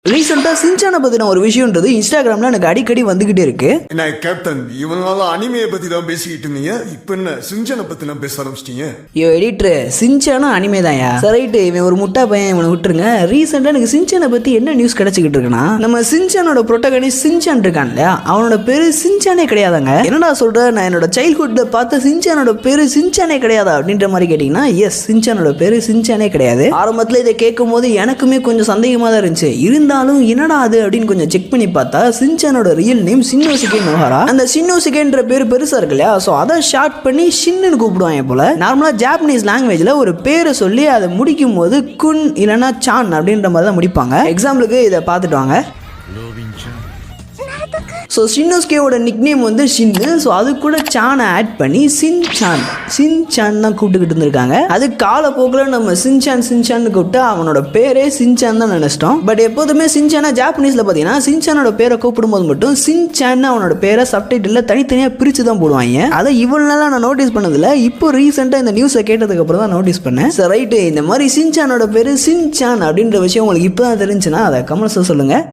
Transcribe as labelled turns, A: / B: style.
A: ரீசெண்டா சின்சானை பத்தின ஒரு விஷயம்ன்றது இன்ஸ்டாகிராம்ல எனக்கு அடிக்கடி வந்துகிட்டே இருக்கு.
B: என்ன கேப்டன், இவனால அனிமையை பத்தி தான் பேசிக்கிட்டு இருந்தீங்க, இப்ப என்ன சின்சானை பத்தி தான் பேச ஆரம்பிச்சிட்டீங்க?
A: எடிட்டர், சின்சானும் அனிமே தான்யா. ரைட்டு, இவன் ஒரு முட்டா பையன், இவனை விட்டுருங்க. ரீசெண்டா எனக்கு சின்சானை பத்தி என்ன நியூஸ் கிடைச்சிக்கிட்டு இருக்குன்னா, நம்ம சின்சானோட புரோட்டகனிஸ்ட் சின்சான் இருக்கான் இல்லையா, அவனோட பேரு சின்சானே கிடையாதாங்க. என்னடா சொல்ற, நான் என்னோட சைல்ட்ஹுட்ல பார்த்த சின்சானோட பேரு சின்சானே கிடையாதா அப்படின்ற மாதிரி கேட்டீங்கன்னா, எஸ், சின்சானோட பேரு சின்சானே கிடையாது. ஆரம்பத்துல இதை கேட்கும் போது எனக்குமே கொஞ்சம் சந்தேகமா தான் இருந்துச்சு. இருந்தாலும் என்னடா அது அப்படின்னு கொஞ்சம் செக் பண்ணி பார்த்தா சின்சானோட ரியல் நேம் ஷின்னோசுகே நோஹாரா. அந்த ஷின்னோசுகேன்ற பேர் பெருசா இருக்கு இல்லையா, சோ அதை ஷார்ட் பண்ணி ஷின்னு கூப்பிடுவாங்க போல. நார்மலா ஜாப்பனீஸ் லாங்குவேஜ்ல ஒரு பேரை சொல்லி அதை முடிக்கும் போது குன் இல்லனா சான் அப்படின்ற மாதிரி தான் முடிப்பாங்க. எக்ஸாம்பிளுக்கு இதை பார்த்துட்டு வாங்க. ஸோ ஷின்னோஸ்கேவோட நிக் நேம் வந்து ஷின்னு. ஸோ அது கூட சானை ஆட் பண்ணி சின்சான் தான் கூப்பிட்டுக்கிட்டு இருந்திருக்காங்க. அது காலப்போக்கில் நம்ம சின்சான்னு கூப்பிட்டு அவனோட பேரே சின்சான் தான் நினைச்சிட்டோம். பட் எப்போதுமே சின்சானா ஜாப்பனீஸ்ல பார்த்தீங்கன்னா சின்சானோட பேரை கூப்பிடும்போது மட்டும் சின்சான் அவனோட பேரை சப்டைட்டில் தனித்தனியாக பிரித்து தான் போடுவாங்க. அதை இவ்வளோ நாளாக நான் நோட்டீஸ் பண்ணதில்லை. இப்போ ரீசெண்டாக இந்த நியூஸை கேட்டதுக்கு அப்புறம் தான் நோட்டீஸ் பண்ணேன். சரி, ரைட்டு, இந்த மாதிரி சின்சானோட பேரு சின்சான் அப்படின்ற விஷயம் உங்களுக்கு இப்போ தான் தெரிஞ்சுன்னா அதை கமெண்ட்ஸில் சொல்லுங்க.